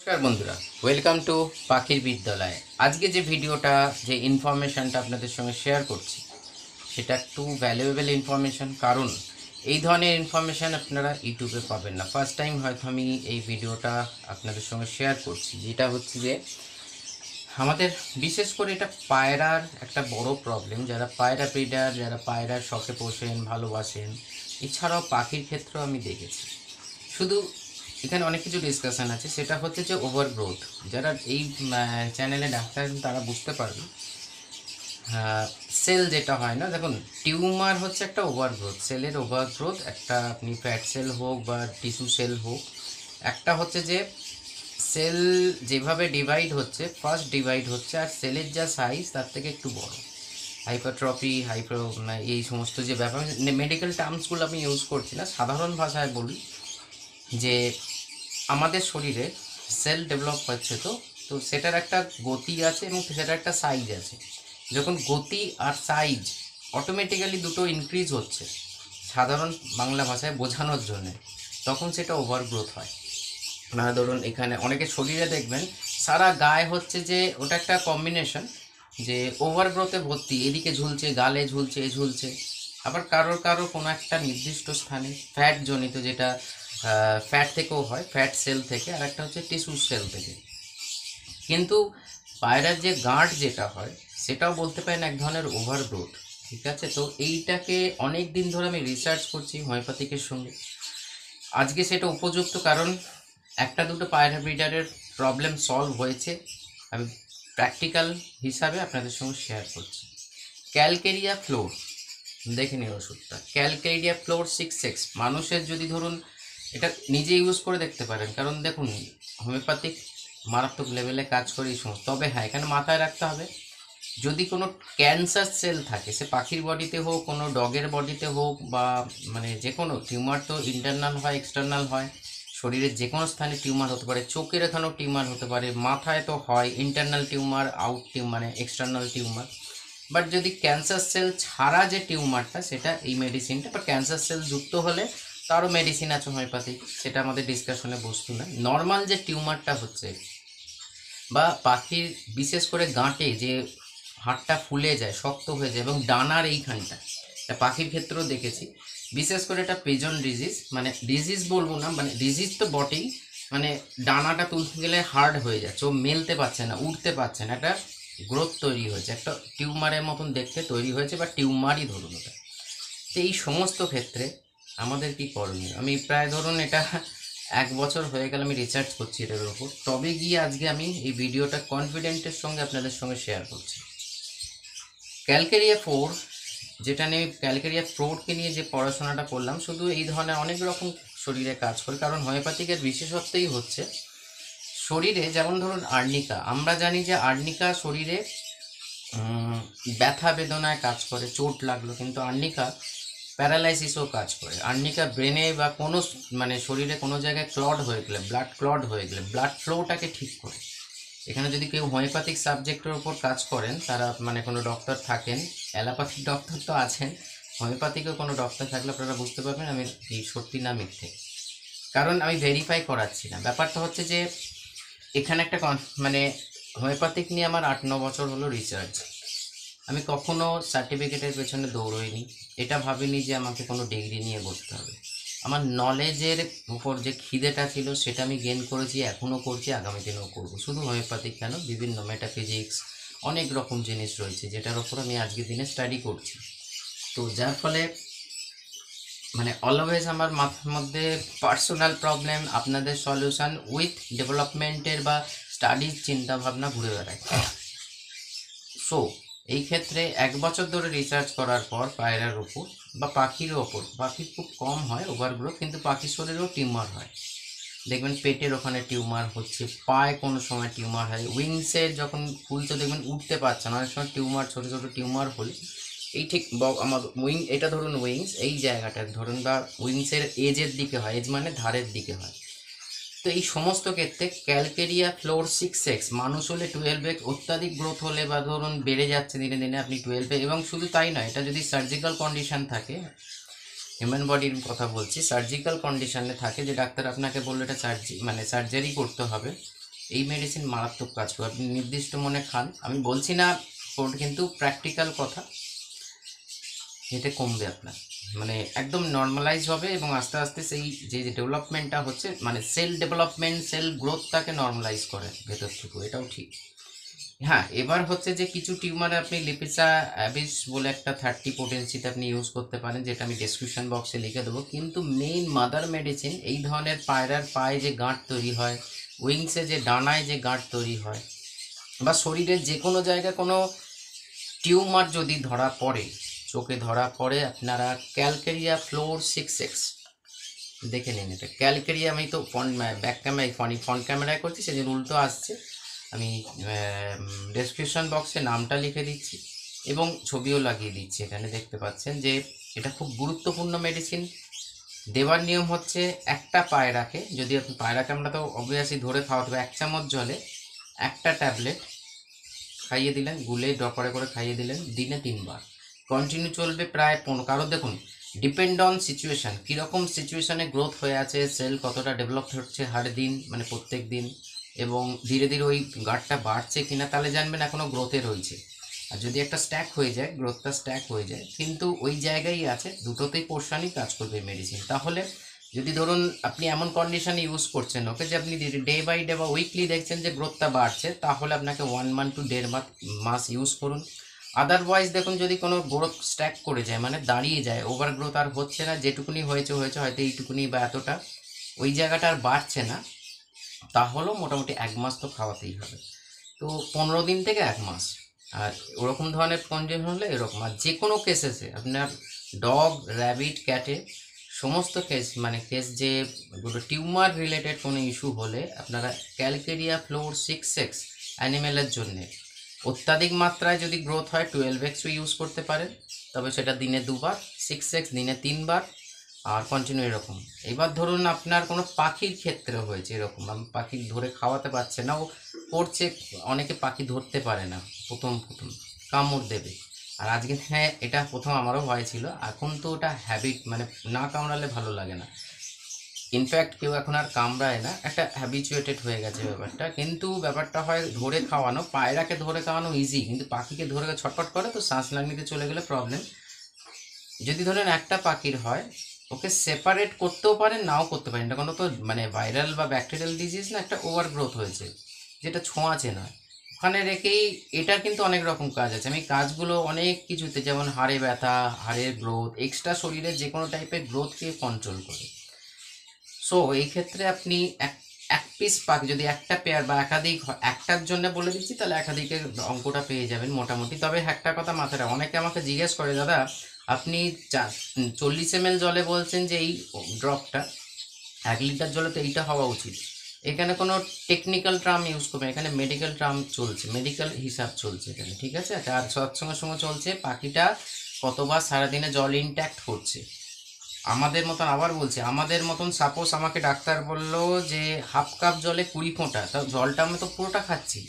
নমস্কার বন্ধুরা, welcome to পাখির বিদ্যালয়। আজকে যে ভিডিওটা যে ইনফরমেশানটা আপনাদের সঙ্গে শেয়ার করছি সেটা একটু ভ্যালুয়েবল ইনফরমেশান, কারণ এই ধরনের ইনফরমেশান আপনারা ইউটিউবে পাবেন না। ফার্স্ট টাইম হয়তো আমি এই ভিডিওটা আপনাদের সঙ্গে শেয়ার করছি, যেটা হচ্ছে যে আমাদের বিশেষ করে এটা পায়রার একটা বড় প্রবলেম। যারা পায়রা ব্রিডার, যারা পায়রার শখে পোষেন, ভালোবাসেন, এছাড়াও পাখির ক্ষেত্রেও আমি দেখেছি। শুধু এখানে অনেক কিছু ডিসকাশন আছে, সেটা হচ্ছে যে ওভারগ্রোথ। যারা এই চ্যানেলে ডাক্তার তারা বুঝতে পারবে। সেল যেটা হয় না, দেখুন টিউমার হচ্ছে একটা ওভারগ্রোথ, সেলের ওভারগ্রোথ। একটা আপনি ফ্যাট সেল হোক বা টিস্যু সেল হোক, একটা হচ্ছে যে সেল যেভাবে ডিভাইড হচ্ছে, ফার্স্ট ডিভাইড হচ্ছে, আর সেলের যা সাইজ তার থেকে একটু বড়, হাইপারট্রফি, এই সমস্ত যে ব্যাপার, মেডিকেল টার্মসগুলো আমি ইউজ করছি না, সাধারণ ভাষায় বলি যে আমাদের শরীরে সেল ডেভেলপ হচ্ছে, তো তো সেটার একটা গতি আছে এবং সেটার একটা সাইজ আছে। যখন গতি আর সাইজ অটোমেটিক্যালি দুটো ইনক্রিজ হচ্ছে সাধারণ বাংলা ভাষায় বোঝানোর জন্যে, তখন সেটা ওভারগ্রোথ হয়। মানে ধরুন এখানে অনেকের শরীরে দেখবেন সারা গায়ে হচ্ছে যে ওটা একটা কম্বিনেশন, যে ওভারগ্রোথে ভর্তি, এদিকে ঝুলছে, গালে ঝুলছে, ঝুলছে। আবার কারোর কারোর কোনো একটা নির্দিষ্ট স্থানে ফ্যাট জনিত, যেটা ফ্যাট থেকেও হয়, ফ্যাট সেল থেকে, আর একটা হচ্ছে টিস্যু সেল থেকে। কিন্তু পায়রার যে গাঁট যেটা হয় সেটাও বলতে পারেন এক ধরনের ওভারগ্রোথ। ঠিক আছে, তো এইটাকে অনেক দিন ধরে আমি রিসার্চ করছি হোমিওপ্যাথিকের সঙ্গে। আজকে সেটা উপযুক্ত, কারণ একটা দুটো পায়রা ব্রিডারের প্রবলেম সলভ হয়েছে, আমি প্র্যাকটিক্যাল হিসাবে আপনাদের সঙ্গে শেয়ার করছি। ক্যালকেরিয়া ফ্লোর, দেখে নিন ওষুধটা, ক্যালকেরিয়া ফ্লোর 6X। মানুষের যদি ধরুন এটা নিজে ইউজ করে দেখতে পারেন, কারণ দেখুন হোমিওপ্যাথিক মারাত্মক লেভেলে কাজ করে এই সমস্ত। তবে হ্যাঁ, এখানে মাথায় রাখতে হবে, যদি কোনো ক্যান্সার সেল থাকে, সে পাখির বডিতে হোক, কোনো ডগের বডিতে হোক, বা মানে যে কোনো টিউমার তো ইন্টারনাল হয়, এক্সটার্নাল হয়, শরীরের যে কোনো স্থানে টিউমার হতে পারে, চোখের এখানেও টিউমার হতে পারে, মাথায় তো হয় ইন্টারনাল টিউমার, আউট টিউমার মানে এক্সটার্নাল টিউমার। বাট যদি ক্যান্সার সেল ছাড়া যে টিউমারটা, সেটা এই মেডিসিনটা, বা ক্যান্সার সেল যুক্ত হলে তারও মেডিসিন আছে হোমিওপ্যাথিক, সেটা আমাদের ডিসকাশনে বস্তু না। নর্মাল যে টিউমারটা হচ্ছে, বা পাখির বিশেষ করে গাঁটে যে হাড়টা ফুলে যায়, শক্ত হয়ে যায়, এবং ডানার এইখানটা, এটা পাখির ক্ষেত্রেও দেখেছি। বিশেষ করে এটা পিজন ডিজিজ, মানে ডিজিজ বলবো না, মানে ডিজিজ তো বটেই, মানে ডানাটা তুলতে গেলে হার্ড হয়ে যাচ্ছে, ও মেলতে পারছে না, উঠতে পারছে না, একটা গ্রোথ তৈরি হয়েছে, একটা টিউমারের মতন দেখতে তৈরি হয়েছে, বা টিউমারই ধরুন ওটা। তো এই সমস্ত ক্ষেত্রে আমাদের কি করণীয়, আমি প্রায় ধরুন এটা 1 বছর হয়ে গেল আমি রিসার্চ করছি এটার উপর, তবে গিয়ে আজকে আমি এই ভিডিওটা কনফিডেন্টের সঙ্গে আপনাদের সঙ্গে শেয়ার করছি। ক্যালকেরিয়া ফোর, যেটা নিয়ে ক্যালকেরিয়া ফ্লোরকে নিয়ে যে পড়াশোনাটা করলাম, শুধু এই ধরনের অনেক রকম শরীরে কাজ করে, কারণ হোমিওপ্যাথিকের বিশেষত্বই হচ্ছে শরীরে, যেমন ধরুন আর্নিকা, আমরা জানি যে আর্নিকা শরীরে ব্যথা বেদনায় কাজ করে, চোট লাগলো, কিন্তু আর্নিকা প্যারালাইসিসও কাজ করে। আর্নিকা ব্রেনে বা কোনো মানে শরীরে কোনো জায়গায় ক্লড হয়ে গেলে, ব্লাড ক্লড হয়ে গেলে ব্লাড ফ্লোটাকে ঠিক করে। এখানে যদি কেউ হোমিওপ্যাথিক সাবজেক্টের ওপর কাজ করেন, তারা মানে কোনো ডক্টর থাকেন, অ্যালোপ্যাথিক ডক্টর তো আছেন, হোমিওপ্যাথিকেও কোনো ডক্টর থাকলে আপনারা বুঝতে পারবেন আমি এই সত্যি না মিথ্যে, কারণ আমি ভেরিফাই করাচ্ছি না। ব্যাপারটা হচ্ছে যে এখানে একটা মানে হোমিওপ্যাথিক নিয়ে আমার 8-9 বছর হলো রিসার্চ। আমি কখনো সার্টিফিকেটের পেছনে দৌড়ইনি, এটা ভাবিনি যে আমাকে কোনো ডিগ্রি নিয়ে বসতে হবে। আমার নলেজের উপর যে খিদেটা ছিল সেটা আমি গেন করেছি, এখনও করছি, আগামী দিনেও করবো। শুধু হোমিওপ্যাথিক কেন, বিভিন্ন মেটাফিজিক্স অনেক রকম জিনিস রয়েছে যেটার ওপর আমি আজকের দিনে স্টাডি করছি। তো যার ফলে মানে অলওয়েজ আমার মাথার মধ্যে পার্সোনাল প্রবলেম, আপনাদের সলিউশন উইথ ডেভেলপমেন্টের বা স্টাডির চিন্তাভাবনা ঘুরে বেড়ায়। সো এই ক্ষেত্রে 1 বছর ধরে রিসার্চ করার পর পায়রার ওপর বা পাখির ওপর, পাখির খুব কম হয় ওভারগ্রোথ, কিন্তু পাখির শরীরেও টিউমার হয়। দেখবেন পেটের ওখানে টিউমার হচ্ছে, পায়ে কোনো সময় টিউমার হয়, উইংসের যখন ফুলতে দেখবেন উঠতে পারছে না, অনেক সময় টিউমার, ছোটো ছোটো টিউমার হলে এই ঠিক আমার উইং, এটা ধরুন উইংস, এই জায়গাটা ধরুন, বা উইংসের এজের দিকে হয়, এজ মানে ধারের দিকে হয়। তো এই সমস্ত ক্ষেত্রে ক্যালকেরিয়া ফ্লোর 6X, মানুষ হলে 12X, অত্যাধিক গ্রোথ হলে বা ধরুন বেড়ে যাচ্ছে দিনে দিনে, আপনি 12, এবং শুধু তাই নয়, এটা যদি সার্জিক্যাল কন্ডিশন থাকে, হিউম্যান বডির কথা বলছি, সার্জিক্যাল কন্ডিশনে থাকে, যে ডাক্তার আপনাকে বললো এটা সার্জারি করতে হবে, এই মেডিসিন মারাত্মক কাজ করে। আপনি নির্দিষ্ট মনে খান, আমি বলছি না কিন্তু প্র্যাকটিক্যাল কথা, এতে কমবে আপনার, মানে একদম নর্মালাইজ হবে এবং আস্তে আস্তে সেই যে ডেভেলপমেন্টটা হচ্ছে, মানে সেল ডেভেলপমেন্ট, সেল গ্রোথটাকে নর্মালাইজ করে ভেতর থেকে, এটাও ঠিক। হ্যাঁ, এবার হচ্ছে যে কিছু টিউমারে আপনি লিপিসা অ্যাবিস বলে একটা 30 পোটেন্সিতে আপনি ইউজ করতে পারেন, যেটা আমি ডেসক্রিপশন বক্সে লিখে দেবো। কিন্তু মেইন মাদার মেডিসিন এই ধরনের পায়রার পায়ে যে গাঁট তৈরি হয়, উইংসে যে ডানায় যে গাঁট তৈরি হয়, বা শরীরের যে কোনো জায়গায় কোনো টিউমার যদি ধরা পড়ে, চোখে ধরা পড়ে, আপনারা ক্যালকেরিয়া ফ্লোর 6X দেখে নিন। এটা ক্যালকেরিয়া, আমি তো ব্যাক ক্যামেরায় ফ্রন্ট ক্যামেরায় করছি, সেজন্য উল্টো আসছে। আমি ডেসক্রিপশন বক্সে নামটা লিখে দিচ্ছি এবং ছবিও লাগিয়ে দিচ্ছি, এখানে দেখতে পাচ্ছেন যে এটা খুব গুরুত্বপূর্ণ মেডিসিন। দেওয়ার নিয়ম হচ্ছে একটা পায়রাকে, যদি আপনি পায়রাকে আমরা তো অবভিয়াসলি ধরে খাওয়াতে হবে, 1 চামচ জলে একটা ট্যাবলেট খাইয়ে দিলেন, গুলে ড্রপারে করে খাইয়ে দিলেন, দিনে 3 বার কন্টিনিউ চলবে প্রায় 15। কারণ দেখুন, ডিপেন্ড অন সিচুয়েশান, কীরকম সিচুয়েশানে গ্রোথ হয়ে আছে, সেল কতটা ডেভেলপ হচ্ছে হার দিন, মানে প্রত্যেক দিন, এবং ধীরে ধীরে ওই গাঁটটা বাড়ছে কিনা, তাহলে জানবেন এখনও গ্রোথে রয়েছে। আর যদি একটা স্ট্যাক হয়ে যায়, গ্রোথটা স্ট্যাক হয়ে যায়, কিন্তু ওই জায়গায় আছে, দুটোতেই পোর্শনই কাজ করবে মেডিসিন। তাহলে যদি ধরুন আপনি এমন কন্ডিশনে ইউজ করছেন ওকে, যে আপনি ডে বাই ডে বা উইকলি দেখছেন যে গ্রোথটা বাড়ছে, তাহলে আপনাকে 1 মান্থ টু 1.5 মাস ইউজ করুন। আদারওয়াইজ দেখুন, যদি কোনো গ্রোথ স্ট্যাক করে যায়, মানে দাঁড়িয়ে যায়, ওভার গ্রোথ আর হচ্ছে না, যেটুকুনি হয়েছে হয়তো এইটুকুনি বা এতটা, ওই জায়গাটা আর বাড়ছে না, তাহলেও মোটামুটি 1 মাস তো খাওয়াতেই হবে। তো 15 দিন থেকে 1 মাস। আর ওরকম ধরনের কন্ডিশন হলে এরকম। আর যে কোনো কেসেসে আপনার ডগ, র্যাবিট, ক্যাটে সমস্ত কেস, মানে কেস যে টিউমার রিলেটেড কোনো ইস্যু হলে আপনারা ক্যালকেরিয়া ফ্লোর 6X অ্যানিমেলের জন্যে, অত্যাধিক মাত্রায় যদি গ্রোথ হয় 12Xও ইউজ করতে পারেন, তবে সেটা দিনে 2 বার, 6X দিনে 3 বার, আর কন্টিনিউ এরকম। এবার ধরুন আপনার কোনো পাখির ক্ষেত্রে হয়েছে এরকম, আমি পাখি ধরে খাওয়াতে পারছে না, ও পড়ছে, অনেকে পাখি ধরতে পারে না, প্রথম কামড় দেবে। আর আজকে হ্যাঁ, এটা প্রথম আমারও ভয় ছিল, এখন তো ওটা হ্যাবিট, মানে না কামড়ালে ভালো লাগে না। ইনফ্যাক্ট কেউ এখন আর কামড়ায় না, একটা হ্যাবিচুয়েটেড হয়ে গেছে ব্যাপারটা। কিন্তু ব্যাপারটা হয় ধরে খাওয়ানো, পায়রাকে ধরে খাওয়ানো ইজি, কিন্তু পাখিকে ধরে ছটফট করে তো শ্বাস লাগনিতে চলে গেলে প্রবলেম। যদি ধরেন একটা পাখির হয়, ওকে সেপারেট করতেও পারেন, নাও করতে পারেন, এটা কোনো তো মানে ভাইরাল বা ব্যাকটেরিয়াল ডিজিজ না, একটা ওভার গ্রোথ হয়েছে যেটা ছোঁয়াচে নয়, ওখানে রেখেই এটার কিন্তু অনেক রকম কাজ আছে। আমি কাজগুলো অনেক কিছুতে, যেমন হাড়ে ব্যথা, হাড়ের গ্রোথ, এক্সট্রা শরীরের যে কোনো টাইপের গ্রোথকে কন্ট্রোল করে। সো এই ক্ষেত্রে আপনি এক এক পিস পাখি যদি একটা পেয়ার বা একাধিক একটার জন্য বলে দিচ্ছি, তাহলে একাধিকের অঙ্কটা পেয়ে যাবেন মোটামুটি। তবে একটা কথা মাথায় রাখ, অনেকে আমাকে জিজ্ঞেস করে, দাদা আপনি 40 ml জলে বলছেন যে এই ড্রপটা, 1 লিটার জলে তো এইটা হওয়া উচিত। এখানে কোনো টেকনিক্যাল টার্ম ইউজ করবেন, এখানে মেডিকেল টার্ম চলছে, মেডিকেল হিসাব চলছে এখানে, ঠিক আছে। আর সৎসঙ্গে সঙ্গে চলছে পাখিটা কতবার সারাদিনে জল ইনট্যাক্ট করছে। আমাদের মতন, আবার বলছি, আমাদের মতন সাপোজ আমাকে ডাক্তার বললো যে হাফ কাপ জলে 20 ফোঁটা, তাও জলটা আমি তো পুরোটা খাচ্ছি।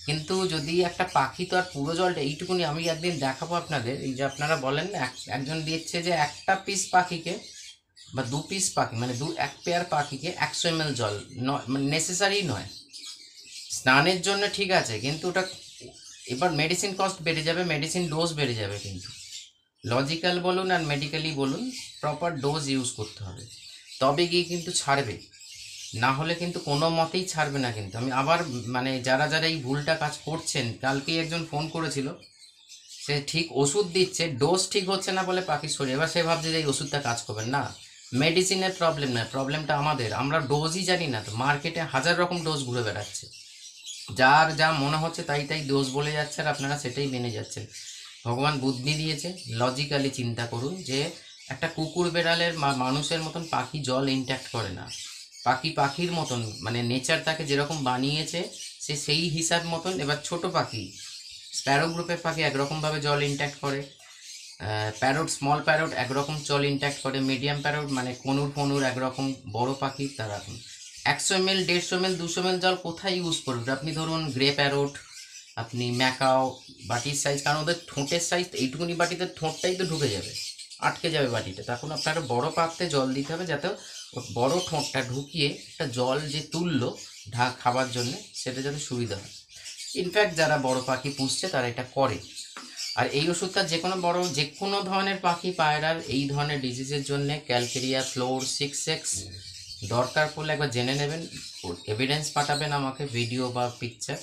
কিন্তু যদি একটা পাখি তো আর পুরো জলটা এইটুকুনি, আমি একদিন দেখাবো আপনাদের, এই যে আপনারা বলেন না একজন দিচ্ছে যে একটা পিস পাখিকে বা 2 পিস পাখি, মানে এক পেয়ার পাখিকে 100 ml জল, মানে নেসেসারি নয় স্নানের জন্য, ঠিক আছে, কিন্তু ওটা এবার মেডিসিন কস্ট বেড়ে যাবে, মেডিসিন ডোজ বেড়ে যাবে, কিন্তু লজিক্যাল বলুন আর মেডিকেলি বলুন, প্রপার ডোজ ইউজ করতে হবে, তবে গিয়ে কিন্তু ছাড়বে, না হলে কিন্তু কোনো মতেই ছাড়বে না। কিন্তু আমি আবার, মানে যারা যারা এই ভুলটা কাজ করছেন, কালকেই একজন ফোন করেছিল, সে ঠিক ওষুধ দিচ্ছে, ডোজ ঠিক হচ্ছে না বলে পাখি শরীরে, এবার সে ভাবছে যে এই ওষুধটা কাজ করবে না। মেডিসিনের প্রবলেম নয়, প্রবলেমটা আমাদের, আমরা ডোজই জানি না। তো মার্কেটে 1000 রকম ডোজ ঘুরে বেড়াচ্ছে, যার যা মনে হচ্ছে তাই তাই ডোজ বলে যাচ্ছে, আর আপনারা সেটাই মেনে যাচ্ছেন। ভগবান বুদ্ধি দিয়েছে, লজিক্যালি চিন্তা করুন যে একটা কুকুর বেড়ালের মানুষের মতন পাখি জল ইনট্যাক্ট করে না। পাখি পাখির মতন, মানে নেচার তাকে যেরকম বানিয়েছে সে সেই হিসাব মতন। এবার ছোট পাখি, স্প্যারো গ্রুপের পাখি একরকমভাবে জল ইনট্যাক্ট করে, প্যারট, স্মল প্যারট একরকম জল ইনট্যাক্ট করে, মিডিয়াম প্যারট মানে কনুর ফনুর একরকম, বড় পাখি তারা 100 ml 150 ml 200 ml জল কোথায় ইউজ করবেন আপনি? ধরুন গ্রে প্যারট, আপনি ম্যাকাও, বাটির সাইজ, কারণ ওদের ঠোঁটের সাইজ এইটুকুনি, বাটিতে ঠোঁটটাই তো ঢুকে যাবে, আটকে যাবে বাটিতে। তখন আপনার বড় পাত্রে জল দিতে হবে, যাতে বড় ঠোঁটটা ঢুকিয়ে একটা জল যে তুললো খাবার জন্য, সেটা যাতে সুবিধা হয়। ইনফ্যাক্ট যারা বড় পাখি পুষছে তারা এটা করে। আর এই ওষুধটা যে কোনো ধরনের পাখি, পায়রার এই ধরনের ডিজিজের জন্য ক্যালকেরিয়া ফ্লোর 6X দরকার পড়লে একবার জেনে নেবেন, এভিডেন্স পাঠাবেন আমাকে, ভিডিও বা পিকচার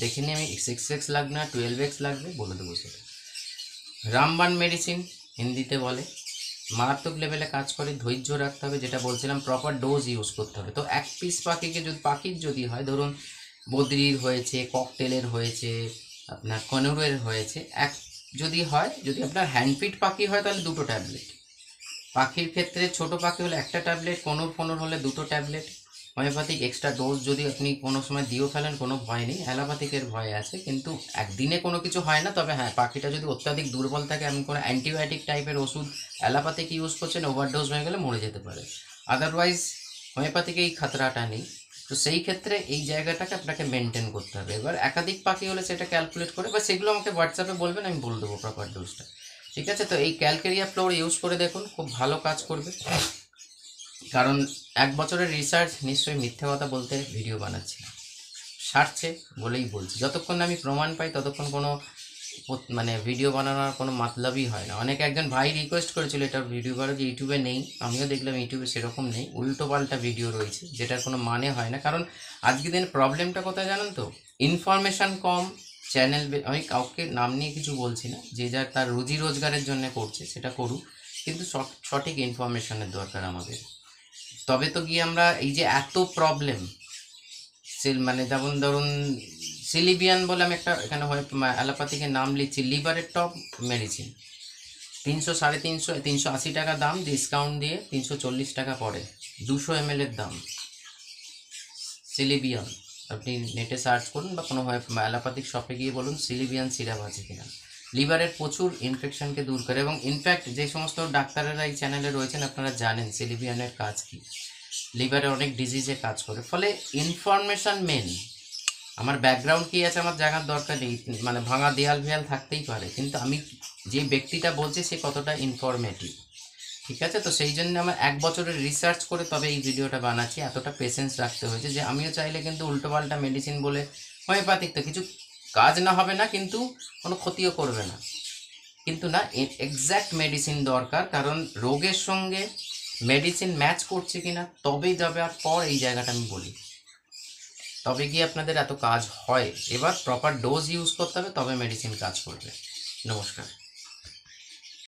দেখে নিয়ে আমি 6X লাগবে না 12X লাগবে বলে দেবো সেটা। রামবান মেডিসিন হিন্দিতে বলে, মারাত্মক লেভেলে কাজ করে, ধৈর্য রাখতে হবে, যেটা বলছিলাম প্রপার ডোজ ইউজ করতে হবে। তো এক পিস পাখির যদি হয়, ধরুন বদ্রির হয়েছে, ককটেলের হয়েছে, আপনার কনুরের হয়েছে, যদি আপনার হ্যান্ডফিড পাখি হয় তাহলে 2টো ট্যাবলেট। পাখির ক্ষেত্রে ছোট পাখি হলে 1টা ট্যাবলেট, কনুর হলে 2টো ট্যাবলেট। হোমিওপ্যাথিক এক্সট্রা ডোজ যদি আপনি কোনো সময় দিয়েও ফেলেন কোনো ভয় নেই, অ্যালোপ্যাথিকের ভয় আছে, কিন্তু একদিনে কোনো কিছু হয় না। তবে হ্যাঁ, পাখিটা যদি অত্যাধিক দুর্বল থাকে, এমন কোনো অ্যান্টিবায়োটিক টাইপের ওষুধ অ্যালোপ্যাথিক ইউজ করছেন, ওভারডোজ হয়ে গেলে মরে যেতে পারে। আদারওয়াইজ হোমিওপ্যাথিকে এই খাতরাটা নেই। তো সেই ক্ষেত্রে এই জায়গাটাকে আপনাকে মেনটেন করতে হবে। এবার একাধিক পাখি হলে সেটা ক্যালকুলেট করে, বা সেগুলো আমাকে হোয়াটসঅ্যাপে বলবেন, আমি বলে দেবো প্রপার ডোজটা। ঠিক আছে, তো এই ক্যালকেরিয়া ফ্লোর ইউজ করে দেখুন, খুব ভালো কাজ করবে। কারণ 1 বছরের রিসার্চ, নিশ্চয়ই মিথ্যে কথা বলতে ভিডিও বানাচ্ছি না, সারছে বলেই বলছি। যতক্ষণ আমি প্রমাণ পাই ততক্ষণ কোনো ভিডিও বানানোর কোনো মাতলাবই হয় না। একজন ভাই রিকোয়েস্ট করেছিল এটা ভিডিও করার, যে ইউটিউবে নেই। আমিও দেখলাম ইউটিউবে সেরকম নেই, উল্টো পাল্টা ভিডিও রয়েছে, যেটার কোনো মানে হয় না। কারণ আজকের দিন প্রবলেমটা কোথায় জানেন তো, ইনফরমেশান কম, চ্যানেল, আমি কাউকে নাম নিয়ে কিছু বলছি না, যে যার তার রুজি রোজগারের জন্য করছে সেটা করুক, কিন্তু সঠিক ইনফরমেশনের দরকার আমাদের। তবে তো গিয়ে আমরা এই যে এত প্রবলেম, যেমন ধরুন সিলিবিয়ান বলে আমি একটা এখানে অ্যালোপ্যাথিকের নাম লিখছি, লিভারের টপ মেডিসিন, 380 টাকা দাম, ডিসকাউন্ট দিয়ে 340 টাকা পড়ে, 200 ml এর দাম। সিলিবিয়ান আপনি নেটে সার্চ করুন, বা কোনো অ্যালোপ্যাথিক শপে গিয়ে বলুন সিলিবিয়ান সিরাপ আছে কিনা। লিভারের প্রচুর ইনফেকশনকে দূর করে, এবং ইনফ্যাক্ট যে সমস্ত ডাক্তারেরা এই চ্যানেলে রয়েছেন আপনারা জানেন সিলিবিয়ানের কাজ কী, লিভারে অনেক ডিজিজে কাজ করে। ফলে ইনফরমেশান মেন। আমার ব্যাকগ্রাউন্ড কী আছে আমার জানার দরকার নেই, ভাঙা দেয়াল ফেয়াল থাকতেই পারে, কিন্তু আমি যে ব্যক্তিটা বলছি সে কতটা ইনফরমেটিভ। ঠিক আছে, তো সেই জন্য আমার 1 বছরের রিসার্চ করে তবে এই ভিডিওটা বানাচ্ছি। এতটা পেশেন্স রাখতে হয়েছে, যে আমিও চাইলে কিন্তু উল্টোপাল্টা মেডিসিন বলে, হোমিওপ্যাথিক তো কিছু কাজ না হবে না, কিন্তু কোনো ক্ষতিও করবে না, কিন্তু না, এক্স্যাক্ট মেডিসিন দরকার। কারণ রোগের সঙ্গে মেডিসিন ম্যাচ করছে কিনা তবেই যাবে। আর পর এই জায়গাটা আমি বলি, তবে গিয়ে আপনাদের এত কাজ হয়। এবার প্রপার ডোজ ইউজ করতে হবে, তবে মেডিসিন কাজ করবে। নমস্কার।